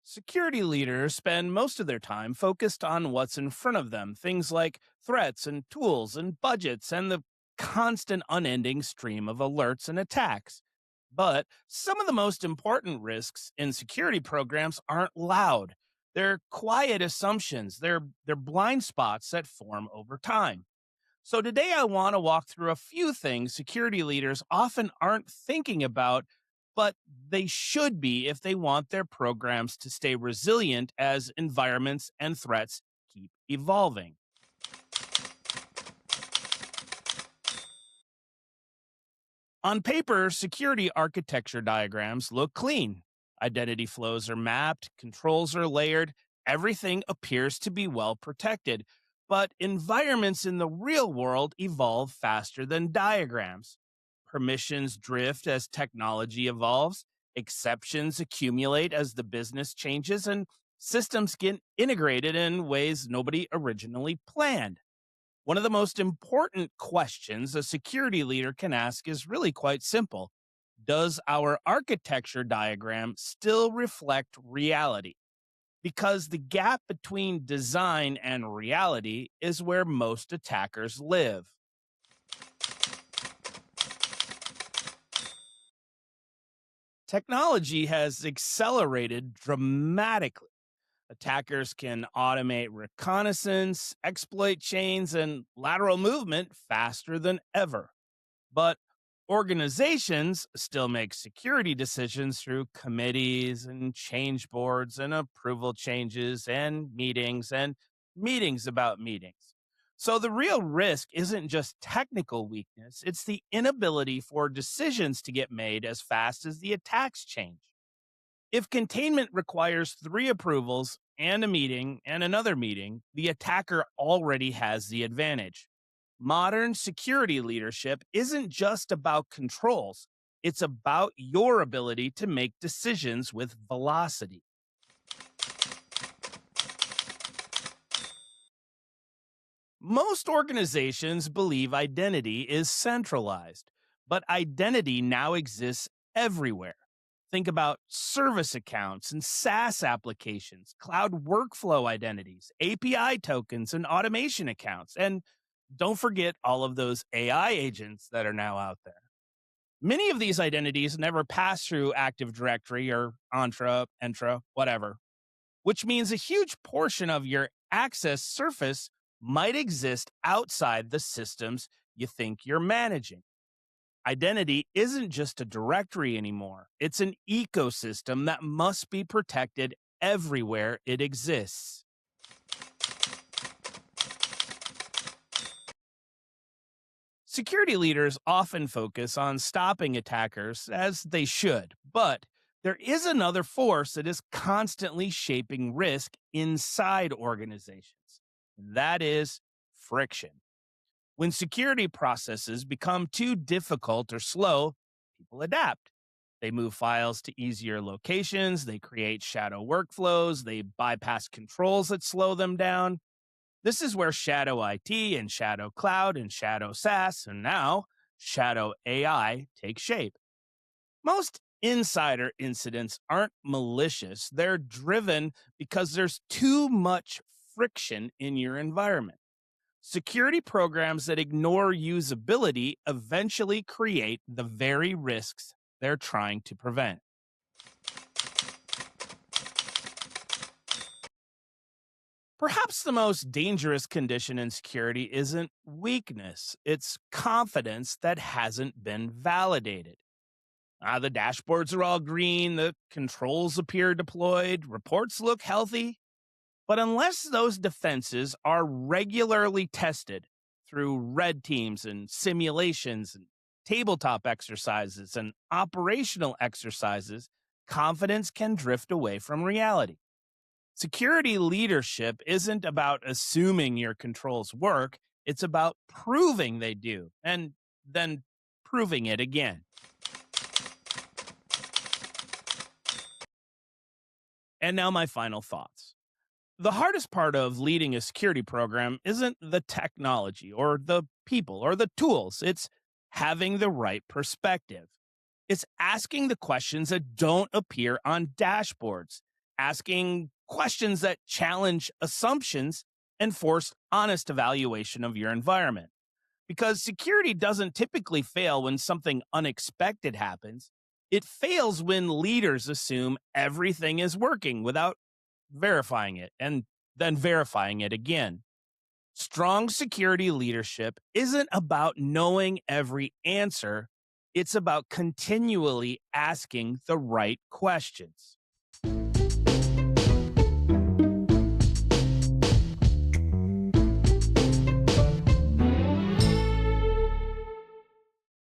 Security leaders spend most of their time focused on what's in front of them, things like threats and tools and budgets and the constant unending stream of alerts and attacks. But some of the most important risks in security programs aren't loud. They're quiet assumptions, they're blind spots that form over time. So today I want to walk through a few things security leaders often aren't thinking about, but they should be if they want their programs to stay resilient as environments and threats keep evolving. On paper, security architecture diagrams look clean. Identity flows are mapped, controls are layered, everything appears to be well protected. But environments in the real world evolve faster than diagrams. Permissions drift as technology evolves, exceptions accumulate as the business changes, and systems get integrated in ways nobody originally planned. One of the most important questions a security leader can ask is really quite simple. Does our architecture diagram still reflect reality? Because the gap between design and reality is where most attackers live. Technology has accelerated dramatically. Attackers can automate reconnaissance, exploit chains, and lateral movement faster than ever. But organizations still make security decisions through committees and change boards and approval changes and meetings about meetings. So the real risk isn't just technical weakness, it's the inability for decisions to get made as fast as the attacks change. If containment requires three approvals and a meeting and another meeting, the attacker already has the advantage. Modern security leadership isn't just about controls, it's about your ability to make decisions with velocity. Most organizations believe identity is centralized, but identity now exists everywhere. Think about service accounts and SaaS applications, cloud workflow identities, API tokens, and automation accounts. And don't forget all of those AI agents that are now out there. Many of these identities never pass through Active Directory or Entra, whatever, which means a huge portion of your access surface might exist outside the systems you think you're managing. Identity isn't just a directory anymore. It's an ecosystem that must be protected everywhere it exists. Security leaders often focus on stopping attackers, as they should, but there is another force that is constantly shaping risk inside organizations. That is friction. When security processes become too difficult or slow, people adapt. They move files to easier locations, they create shadow workflows, they bypass controls that slow them down. This is where shadow IT and shadow cloud and shadow SaaS and now shadow AI take shape. Most insider incidents aren't malicious, they're driven because there's too much friction in your environment. Security programs that ignore usability eventually create the very risks they're trying to prevent. Perhaps the most dangerous condition in security isn't weakness, it's confidence that hasn't been validated. The dashboards are all green, the controls appear deployed, reports look healthy. But unless those defenses are regularly tested through red teams and simulations and tabletop exercises and operational exercises, confidence can drift away from reality. Security leadership isn't about assuming your controls work, it's about proving they do and then proving it again. And now, my final thoughts. The hardest part of leading a security program isn't the technology or the people or the tools. It's having the right perspective. It's asking the questions that don't appear on dashboards. asking questions that challenge assumptions and force honest evaluation of your environment. Because security doesn't typically fail when something unexpected happens, it fails when leaders assume everything is working without verifying it and then verifying it again. Strong security leadership isn't about knowing every answer, it's about continually asking the right questions.